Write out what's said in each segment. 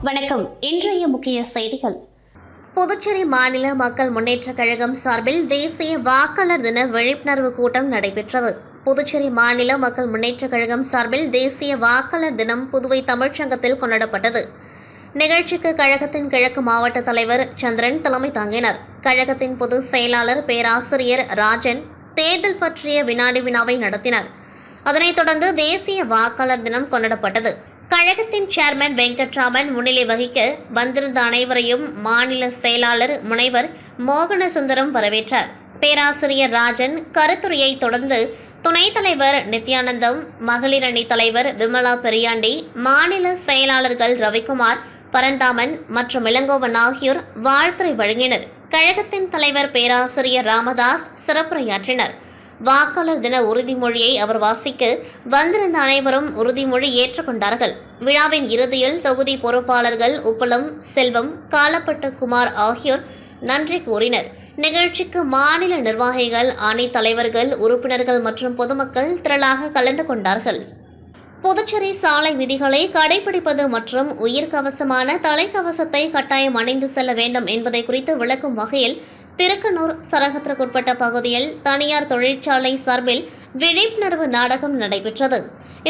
வணக்கம். இன்றைய முக்கிய செய்திகள். புதுச்சேரி மாநில மக்கள் முன்னேற்றக் கழகம் சார்பில் தேசிய வாக்காளர் தின விழிப்புணர்வு கூட்டம் நடைபெற்றது. புதுச்சேரி மாநில மக்கள் முன்னேற்றக் கழகம் சார்பில் தேசிய வாக்காளர் தினம் புதுவை தமிழ்ச்சங்கத்தில் கொண்டாடப்பட்டது. நிகழ்ச்சிக்கு கழகத்தின் கிழக்கு மாவட்ட தலைவர் சந்திரன் தலைமை தாங்கினார். கழகத்தின் பொதுச் செயலாளர் பேராசிரியர் ராஜன் தேர்தல் பற்றிய வினாடி வினாவை நடத்தினார். அதனைத் தொடர்ந்து தேசிய வாக்காளர் தினம் கொண்டாடப்பட்டது. கழகத்தின் சேர்மன் வெங்கட்ராமன் முன்னிலை வகிக்க வந்திருந்த அனைவரையும் மாநில செயலாளர் முனைவர் மோகனசுந்தரம் வரவேற்றார். பேராசிரியர் ராஜன் கருத்துரையை தொடர்ந்து துணைத் தலைவர் நித்யானந்தம், மகளிர் அணி தலைவர் விமலா பெரியாண்டி, மாநில செயலாளர்கள் ரவிக்குமார், பரந்தாமன் மற்றும் இளங்கோவன் ஆகியோர் வாழ்த்துரை வழங்கினர். கழகத்தின் தலைவர் பேராசிரியர் ராமதாஸ் சிறப்புரையாற்றினர். வாக்காளர் தின உறுதிமொழியை அவர் வாசிக்க வந்திருந்த அனைவரும் உறுதிமொழி ஏற்றுக்கொண்டார்கள். விழாவின் இறுதியில் தொகுதி பொறுப்பாளர்கள் உப்பளம் செல்வம், காலப்பட்ட குமார் ஆகியோர் நன்றி கூறினர். நிகழ்ச்சிக்கு மாநில நிர்வாகிகள், அணி தலைவர்கள், உறுப்பினர்கள் மற்றும் பொதுமக்கள் திரளாக கலந்து கொண்டார்கள். புதுச்சேரி சாலை விதிகளை கடைபிடிப்பது மற்றும் உயிர்கவசமான தலைக்கவசத்தை கட்டாயம் அணிந்து செல்ல வேண்டும் என்பதை குறித்து விளக்கும் வகையில் திருக்கனூர் சரகத்திற்குட்பட்ட பகுதியில் தனியார் தொழிற்சாலை சார்பில் விழிப்புணர்வு நாடகம் நடைபெற்றது.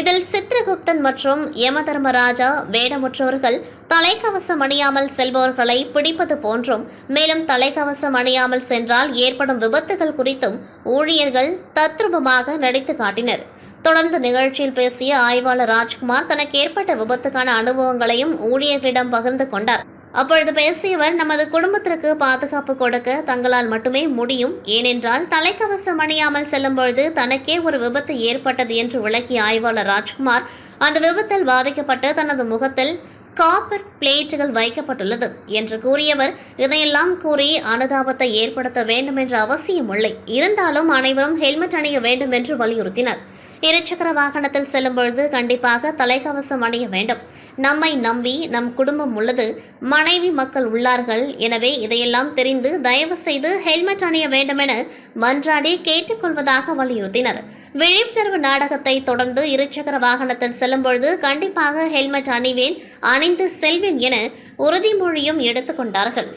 இதில் சித்ரகுப்தன் மற்றும் யமதர்மராஜா வேடமுற்றவர்கள் தலைக்கவசம் அணியாமல் செல்பவர்களை பிடிப்பது போன்றும், மேலும் தலைக்கவசம் அணியாமல் சென்றால் ஏற்படும் விபத்துகள் குறித்தும் ஊழியர்கள் தத்ரூபமாக நடித்து காட்டினர். தொடர்ந்து நிகழ்ச்சியில் பேசிய ஆய்வாளர் ராஜ்குமார் தனக்கு ஏற்பட்ட விபத்துக்கான அனுபவங்களையும் ஊழியர்களிடம் பகிர்ந்து கொண்டார். அப்பொழுது பேசியவர், நமது குடும்பத்திற்கு பாதுகாப்பு கொடுக்க தங்களால் மட்டுமே முடியும். ஏனென்றால் தலைக்கவசம் அணியாமல் செல்லும் பொழுது தனக்கே ஒரு விபத்து ஏற்பட்டது என்று விளக்கிய ஆய்வாளர் ராஜ்குமார், அந்த விபத்தில் பாதிக்கப்பட்டு தனது முகத்தில் காப்பர் பிளேட்டுகள் வைக்கப்பட்டுள்ளது என்று கூறியவர், இதையெல்லாம் கூறி அனுதாபத்தை ஏற்படுத்த வேண்டும் என்ற அவசியம் இல்லை. இருந்தாலும் அனைவரும் ஹெல்மெட் அணிய வேண்டும் என்று வலியுறுத்தினர். இருசக்கர வாகனத்தில் செல்லும் பொழுது கண்டிப்பாக தலைக்கவசம் அணிய வேண்டும். நம்மை நம்பி நம் குடும்பம் உள்ளது, மனைவி மக்கள் உள்ளார்கள். எனவே இதையெல்லாம் தெரிந்து தயவு செய்து ஹெல்மெட் அணிய வேண்டும் என மன்றாடி கேட்டுக்கொள்வதாக வலியுறுத்தினர். விழிப்புணர்வு நாடகத்தை தொடர்ந்து இருசக்கர வாகனத்தில் செல்லும் பொழுது கண்டிப்பாக ஹெல்மெட் அணிவேன், அணிந்து செல்வேன் என உறுதிமொழியும் எடுத்துக்கொண்டார்கள்.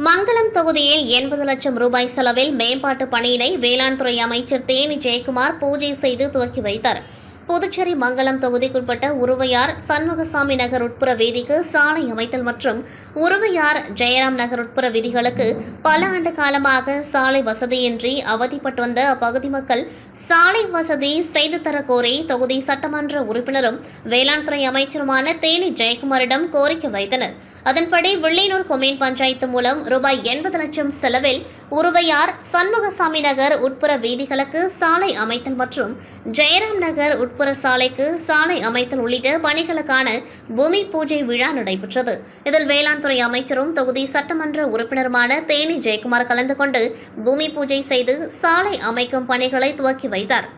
மங்களம் தொகுதியில் 80 லட்சம் ரூபாய் செலவில் மேம்பாட்டு பணியினை வேளாண் துறை அமைச்சர் தேனி ஜெயக்குமார் பூஜை செய்து துவக்கி வைத்தார். புதுச்சேரி மங்களம் தொகுதிக்குட்பட்ட உருவையார் சண்முகசாமி நகர் உட்புற வீதிக்கு சாலை அமைத்தல் மற்றும் உருவையார் ஜெயராம் நகர் உட்புற வீதிகளுக்கு பல ஆண்டு காலமாக சாலை வசதியின்றி அவதிப்பட்டு வந்த அப்பகுதி மக்கள் சாலை வசதி செய்து தர கோரி தொகுதி சட்டமன்ற உறுப்பினரும் வேளாண் துறை அமைச்சருமான தேனி ஜெயக்குமாரிடம் கோரிக்கை வைத்தனர். அதன்படி வில்லியனூர் கொம்யூன் பஞ்சாயத்து மூலம் ரூபாய் 80 லட்சம் செலவில் உருவையார் சண்முகசாமி நகர் உட்புற வீதிகளுக்கு சாலை அமைத்தல் மற்றும் ஜெயராம் நகர் உட்புற சாலைக்கு சாலை அமைத்தல் உள்ளிட்ட பணிகளுக்கான பூமி பூஜை விழா நடைபெற்றது. இதில் வேளாண் துறை அமைச்சரும் தொகுதி சட்டமன்ற உறுப்பினருமான தேனி ஜெயக்குமார் கலந்து கொண்டு பூமி பூஜை செய்து சாலை அமைக்கும் பணிகளை துவக்கி வைத்தார்.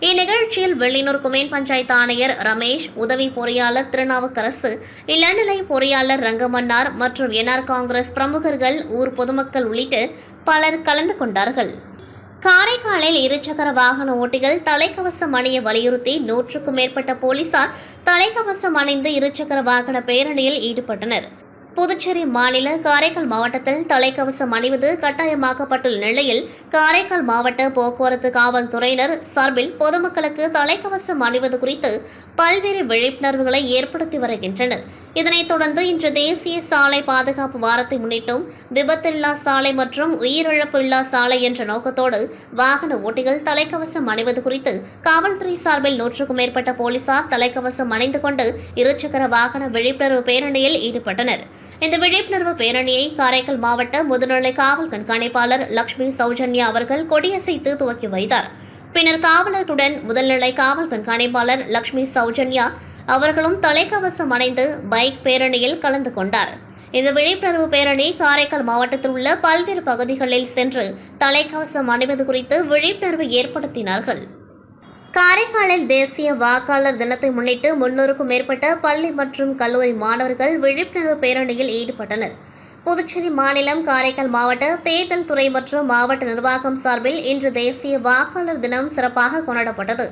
இந்நிகழ்ச்சியில் வெள்ளினூர் கொம்யூன் பஞ்சாயத்து ஆணையர் ரமேஷ், உதவி பொறியாளர் திருநாவுக்கரசு, இளநிலை பொறியாளர் ரங்கமன்னார் மற்றும் என்ஆர் காங்கிரஸ் பிரமுகர்கள், ஊர் பொதுமக்கள் உள்ளிட்ட பலர் கலந்து கொண்டார்கள். காரைக்காலில் இருசக்கர வாகன ஓட்டிகள் தலைக்கவசம் அணிய வலியுறுத்தி 100க்கும் மேற்பட்ட போலீசார் தலைக்கவசம் அணிந்து இருசக்கர வாகன பேரணியில் ஈடுபட்டனர். புதுச்சேரி மாநில காரைக்கால் மாவட்டத்தில் தலைக்கவசம் அணிவது கட்டாயமாக்கப்பட்டுள்ள நிலையில் காரைக்கால் மாவட்ட போக்குவரத்து காவல்துறையினர் சார்பில் பொதுமக்களுக்கு தலைக்கவசம் அணிவது குறித்து பல்வேறு விழிப்புணர்வுகளை ஏற்படுத்தி வருகின்றனர். இதனைத் தொடர்ந்து இன்று தேசிய சாலை பாதுகாப்பு வாரத்தை முன்னிட்டும் விபத்தில்லா சாலை மற்றும் உயிரிழப்பு இல்லா சாலை என்ற நோக்கத்தோடு வாகன ஓட்டிகள் தலைக்கவசம் அணிவது குறித்து காவல்துறை சார்பில் 100க்கும் மேற்பட்ட போலீசார் தலைக்கவசம் அணிந்து கொண்டு இருசக்கர வாகன விழிப்புணர்வு பேரணியில் ஈடுபட்டனர். இந்த விழிப்புணர்வு பேரணியை காரைக்கால் மாவட்ட முதுநிலை காவல் கண்காணிப்பாளர் லட்சுமி சௌஜன்யா அவர்கள் கொடியசைத்து துவக்கி வைத்தார். பின்னர் காவலருடன் முதல்நிலை காவல் கண்காணிப்பாளர் லட்சுமி சௌஜன்யா அவர்களும் தலைக்கவசம் அணிந்து பைக் பேரணியில் கலந்து கொண்டார். இந்த விழிப்புணர்வு பேரணி காரைக்கால் மாவட்டத்தில் உள்ள பல்வேறு பகுதிகளில் சென்று தலைக்கவசம் அணிவது குறித்து விழிப்புணர்வு ஏற்படுத்தினார்கள். காரைக்காலில் தேசிய வாக்காளர் தினத்தை முன்னிட்டு 300க்கும் மேற்பட்ட பள்ளி மற்றும் கல்லூரி மாணவர்கள் விழிப்புணர்வு பேரணியில் ஈடுபட்டனர். புதுச்சேரி மாநிலம் காரைக்கால் மாவட்ட தேர்தல் துறை மற்றும் மாவட்ட நிர்வாகம் சார்பில் இன்று தேசிய வாக்காளர் தினம் சிறப்பாக கொண்டாடப்பட்டது.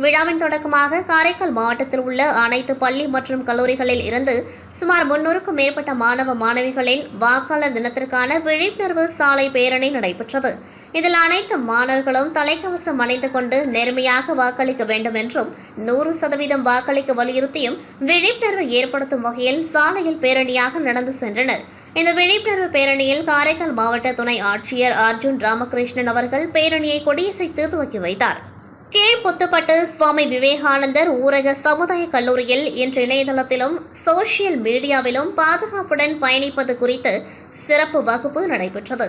விழாவின் தொடக்கமாக காரைக்கால் மாவட்டத்தில் உள்ள அனைத்து பள்ளி மற்றும் கல்லூரிகளில் இருந்து சுமார் 300க்கும் மேற்பட்ட மாணவ மாணவிகளின் வாக்காளர் தினத்திற்கான விழிப்புணர்வு சாலை பேரணி நடைபெற்றது. இதில் அனைத்து மாணவர்களும் தலைக்கவசம் அணிந்து கொண்டு நேர்மையாக வாக்களிக்க வேண்டும் என்றும் 100% வாக்களிக்க வலியுறுத்தியும் விழிப்புணர்வு ஏற்படுத்தும் வகையில் சாலையில் பேரணியாக நடந்து சென்றனர். இந்த விழிப்புணர்வு பேரணியில் காரைக்கால் மாவட்ட துணை ஆட்சியர் அர்ஜுன் ராமகிருஷ்ணன் அவர்கள் பேரணியை கொடியசைத்து துவக்கி வைத்தார். கீழ்பொத்துப்பட்டு சுவாமி விவேகானந்தர் ஊரக சமுதாய கல்லூரியில் இன்று இணையதளத்திலும் சோசியல் மீடியாவிலும் பாதுகாப்புடன் பயணிப்பது குறித்து சிறப்பு வகுப்பு நடைபெற்றது.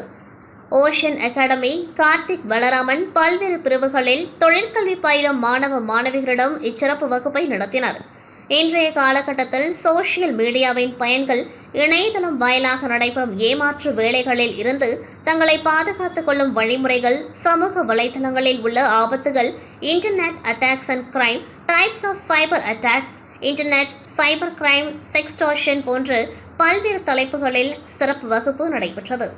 ஓஷன் அகாடமி கார்த்திக் பலராமன் பல்வேறு பிரிவுகளில் தொழிற்கல்வி பயிலும் மாணவ மாணவிகளிடம் இச்சிறப்பு வகுப்பை நடத்தினர். இன்றைய காலகட்டத்தில் சோசியல் மீடியாவின் பயன்கள் இணையதளம் வாயிலாக நடைபெறும் ஏமாற்று வேலைகளில் இருந்து தங்களை பாதுகாத்துக் கொள்ளும் வழிமுறைகள், சமூக வலைதளங்களில் உள்ள ஆபத்துகள், internet attacks and crime, types of cyber attacks, internet cyber crime, sextortion போன்ற பல்வேறு தலைப்புகளில் சிறப்பு வகுப்பு நடைபெற்றது.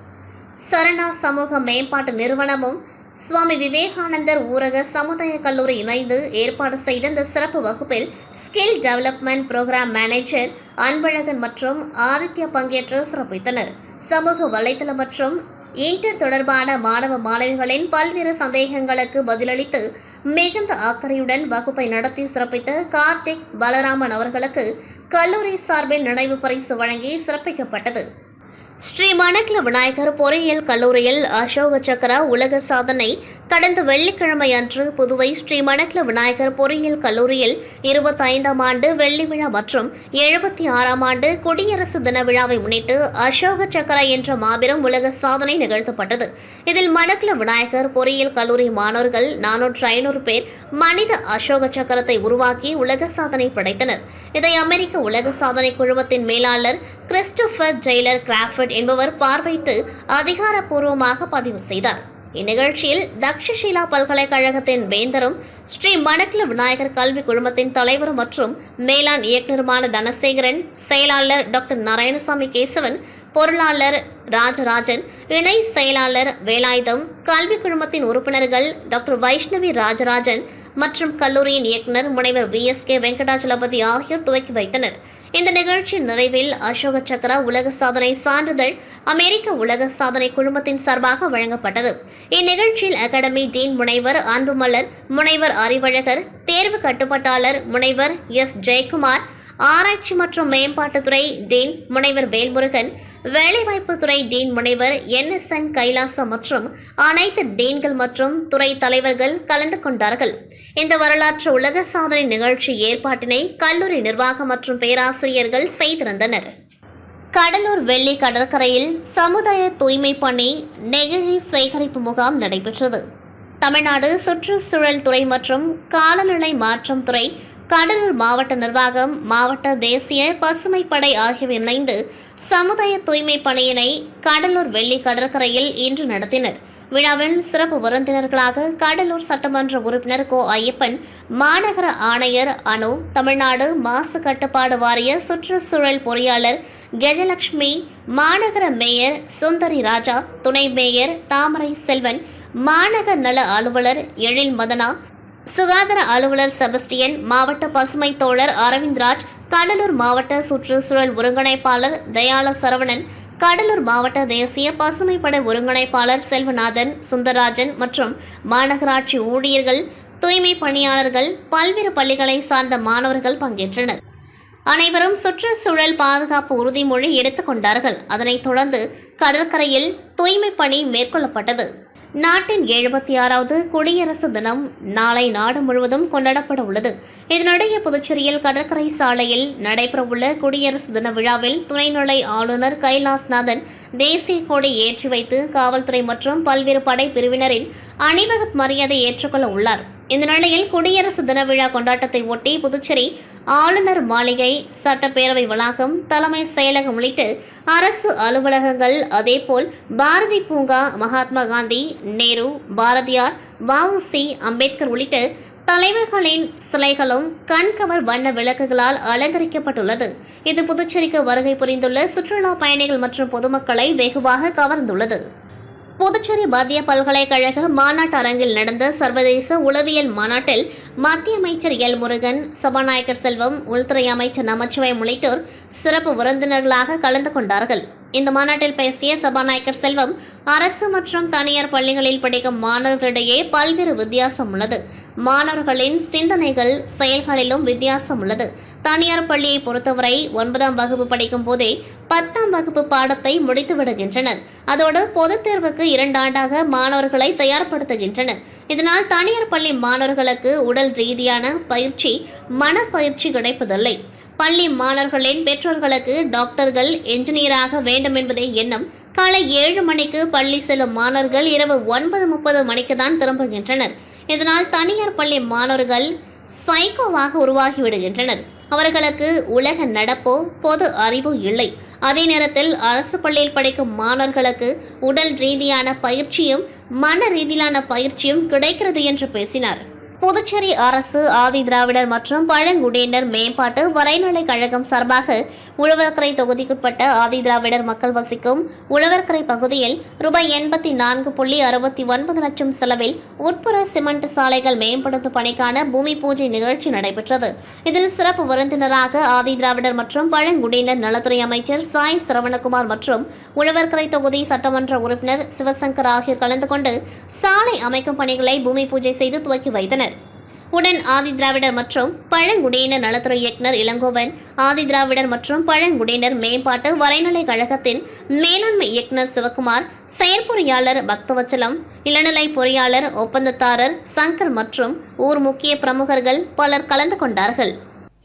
சரணா சமூக மேம்பாட்டு நிறுவனமும் சுவாமி விவேகானந்தர் ஊரக சமுதாய கல்லூரி இணைந்து ஏற்பாடு செய்த இந்த சிறப்பு வகுப்பில் skill development program manager Anbazhagan மற்றும் ஆதித்யா பங்கேற்று சிறப்பித்தனர். சமூக வலைதளம் மற்றும் இன்டர் தொடர்பான மாணவ மாணவிகளின் பல்வேறு சந்தேகங்களுக்கு பதிலளித்து மிகுந்த அக்கறையுடன் வகுப்பை நடத்தி சிறப்பித்த கார்த்திக் பலராமன் அவர்களுக்கு கல்லூரி சார்பில் நினைவு பரிசு வழங்கி சிறப்பிக்கப்பட்டது. ஸ்ரீ மணக்குள விநாயகர் பொறியியல் கல்லூரியில் அசோக சக்கரா உலக சாதனை கடந்த வெள்ளிக்கிழமை அன்று புதுவை ஸ்ரீ மணக்குள விநாயகர் பொறியியல் கல்லூரியில் 25ஆம் ஆண்டு வெள்ளி விழா மற்றும் 76ஆம் ஆண்டு குடியரசு தின விழாவை முன்னிட்டு அசோக சக்கரா என்ற மாபெரும் உலக சாதனை நிகழ்த்தப்பட்டது. இதில் மணக்குள விநாயகர் பொறியியல் கல்லூரி மாணவர்கள் 400-500 பேர் மனித அசோக சக்கரத்தை உருவாக்கி உலக சாதனை படைத்தனர். இதை அமெரிக்க உலக சாதனை குழுமத்தின் மேலாளர் கிறிஸ்டோபர் ஜெய்லர் கிராஃபர்ட் என்பவர் பார்வையிட்டு அதிகாரப்பூர்வமாக பதிவு செய்தார். இந்நிகழ்ச்சியில் தக்ஷஷீலா பல்கலைக்கழகத்தின் வேந்தரும் ஸ்ரீ மணக்குள விநாயகர் கல்வி குழுமத்தின் தலைவரும் மற்றும் மேலாண் இயக்குநருமான தனசேகரன், செயலாளர் டாக்டர் நாராயணசாமி கேசவன், பொருளாளர் ராஜராஜன், இணை செயலாளர் வேலாயுதம், கல்வி குழுமத்தின் உறுப்பினர்கள் டாக்டர் வைஷ்ணவி ராஜராஜன் மற்றும் கல்லூரியின் இயக்குநர் முனைவர் VSK வெங்கடாச்சலபதி ஆகியோர் துவக்கி வைத்தனர். இந்த நிகழ்ச்சியின் நிறைவில் அசோக சக்கரா உலக சாதனை சான்றிதழ் அமெரிக்க உலக சாதனை குழுமத்தின் சார்பாக வழங்கப்பட்டது. இந்நிகழ்ச்சியில் அகாடமி டீன் முனைவர் அன்புமலர், முனைவர் அறிவழகர், தேர்வு கட்டுப்பாட்டாளர் முனைவர் S ஜெயக்குமார், ஆராய்ச்சி மற்றும் மேம்பாட்டுத்துறை டீன் முனைவர் வேல்முருகன், வேலைவாய்ப்புத்துறை டீன் முனைவர் NSN கைலாசம் மற்றும் அனைத்து டீன்கள் மற்றும் துறை தலைவர்கள் கலந்து கொண்டார்கள். இந்த வரலாற்று உலக சாதனை நிகழ்ச்சி ஏற்பாட்டினை கல்லூரி நிர்வாகம் மற்றும் பேராசிரியர்கள் செய்திருந்தனர். கடலூர் வெள்ளி கடற்கரையில் சமுதாய தூய்மை பணி நெகிழி சேகரிப்பு முகாம் நடைபெற்றது. தமிழ்நாடு சுற்றுச்சூழல் துறை மற்றும் காலநிலை மாற்றம் துறை, கடலூர் மாவட்ட நிர்வாகம், மாவட்ட தேசிய பசுமைப்படை ஆகியவை இணைந்து சமுதாய தூய்மை பணியினை கடலூர் வெள்ளி கடற்கரையில் இன்று நடத்தினர். விழாவில் சிறப்பு விருந்தினர்களாக கடலூர் சட்டமன்ற உறுப்பினர் கோ ஐயப்பன், மாநகர ஆணையர் அனு, தமிழ்நாடு மாசு கட்டுப்பாடு வாரிய சுற்றுச்சூழல் பொறியாளர் கஜலட்சுமி, மாநகர மேயர் சுந்தரி ராஜா, துணை மேயர் தாமரை செல்வன், மாநகர நல அலுவலர் எழில் மதனா, சுகாதார அலுவலர் செபஸ்டியன், மாவட்ட பசுமை தோழர் அரவிந்த்ராஜ், கடலூர் மாவட்ட சுற்றுச்சூழல் ஒருங்கிணைப்பாளர் தயாள சரவணன், கடலூர் மாவட்ட தேசிய பசுமைப்படை ஒருங்கிணைப்பாளர் செல்வநாதன், சுந்தரராஜன் மற்றும் மாநகராட்சி ஊழியர்கள், தூய்மை பணியாளர்கள், பல்வேறு பள்ளிகளை சார்ந்த மாணவர்கள் பங்கேற்றனர். அனைவரும் சுற்றுச்சூழல் பாதுகாப்பு உறுதிமொழி எடுத்துக் கொண்டார்கள். அதனைத் தொடர்ந்து கடற்கரையில் தூய்மை பணி மேற்கொள்ளப்பட்டது. நாட்டின் 76வது குடியரசு தினம் நாளை நாடு முழுவதும் கொண்டாடப்பட உள்ளது. இதனிடையே புதுச்சேரியில் கடற்கரை சாலையில் நடைபெறவுள்ள குடியரசு தின விழாவில் துணைநிலை ஆளுநர் கைலாஸ்நாதன் தேசிய கொடி ஏற்றி வைத்து காவல்துறை மற்றும் பல்வேறு படை பிரிவினரின் அணிவகுப்பு மரியாதை ஏற்றுக்கொள்ள உள்ளார். இந்த நிலையில் குடியரசு தின விழா கொண்டாட்டத்தை ஒட்டி புதுச்சேரி ஆளுநர் மாளிகை, சட்டப்பேரவை வளாகம், தலைமை செயலகம் உள்ளிட்ட அரசு அலுவலகங்கள், அதேபோல் பாரதி பூங்கா, மகாத்மா காந்தி, நேரு, பாரதியார், வ.உ.சி. அம்பேத்கர் உள்ளிட்ட தலைவர்களின் சிலைகளும் கண்கவர் வண்ண விளக்குகளால் அலங்கரிக்கப்பட்டுள்ளது. இது புதுச்சேரிக்கு வருகை புரிந்துள்ள சுற்றுலா பயணிகள் மற்றும் பொதுமக்களை வெகுவாக கவர்ந்துள்ளது. புதுச்சேரி மத்திய பல்கலைக்கழக மாநாட்டு அரங்கில் நடந்த சர்வதேச உளவியல் மாநாட்டில் மத்திய அமைச்சர் எல் முருகன், சபாநாயகர் செல்வம், உள்துறை அமைச்சர் நமச்சிவாயம் உள்ளிட்டோர் சிறப்பு விருந்தினர்களாக கலந்து கொண்டார்கள். இந்த மாநாட்டில் பேசிய சபாநாயகர் செல்வம், அரசு மற்றும் தனியார் பள்ளிகளில் படிக்கும் மாணவர்களிடையே பல்வேறு வித்தியாசம் உள்ளது. மாணவர்களின் சிந்தனைகள், செயல்களிலும் வித்தியாசம் உள்ளது. தனியார் பள்ளியை பொறுத்தவரை 9ஆம் வகுப்பு படிக்கும் போதே 10ஆம் வகுப்பு பாடத்தை முடித்து விடுகின்றனர். அதோடு பொதுத் தேர்வுக்கு 2 ஆண்டாக மாணவர்களை தயார்படுத்துகின்றனர். இதனால் தனியார் பள்ளி மாணவர்களுக்கு உடல் ரீதியான பயிற்சி, மனப்பயிற்சி கிடைப்பதில்லை. பள்ளி மாணவர்களின் பெற்றோர்களுக்கு டாக்டர்கள், என்ஜினியராக வேண்டும் என்பதே எண்ணம். காலை 7 மணிக்கு பள்ளி செல்லும் மாணவர்கள் இரவு 9:30 மணிக்கு தான் திரும்புகின்றனர். இதனால் தனியார் பள்ளி மாணவர்கள் சைக்கோவாக உருவாகிவிடுகின்றனர். அவர்களுக்கு உலக நடப்போ பொது அறிவோ இல்லை. அதே நேரத்தில் அரசு பள்ளியில் படிக்கும் மாணவர்களுக்கு உடல் ரீதியான பயிற்சியும் மன ரீதியிலான பயிற்சியும் கிடைக்கிறது என்று பேசினார். புதுச்சேரி அரசு ஆதி திராவிடர் மற்றும் பழங்குடியினர் மேம்பாட்டு வரைநிலை கழகம் சார்பாக உழவர்கரை தொகுதிக்குட்பட்ட ஆதி திராவிடர் மக்கள் வசிக்கும் உழவர்கரை பகுதியில் ரூபாய் 84.69 லட்சம் செலவில் உட்புற சிமெண்ட் சாலைகள் மேம்படுத்தும் பணிக்கான பூமி பூஜை நிகழ்ச்சி நடைபெற்றது. இதில் சிறப்பு விருந்தினராக ஆதி திராவிடர் மற்றும் பழங்குடியினர் நலத்துறை அமைச்சர் சாய் சரவணகுமார் மற்றும் உழவர்கரை தொகுதி சட்டமன்ற உறுப்பினர் சிவசங்கர் ஆகியோர் கலந்து கொண்டு சாலை அமைக்கும் பணிகளை பூமி பூஜை செய்து துவக்கி வைத்தனர். உடன் ஆதி திராவிடர் மற்றும் பழங்குடியினர் நலத்துறை இயக்குநர் இளங்கோவன், ஆதி திராவிடர் மற்றும் பழங்குடியினர் மேம்பாட்டு வரைநிலை கழகத்தின் மேலாண்மை இயக்குநர் சிவகுமார், செயற்பொறியாளர் பக்தவச்சலம், இளநிலை பொறியாளர் ஒப்பந்ததாரர் சங்கர் மற்றும் ஊர் முக்கிய பிரமுகர்கள் பலர் கலந்து கொண்டார்கள்.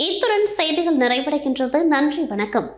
இத்துடன் செய்திகள் நிறைவடைகின்றது. நன்றி, வணக்கம்.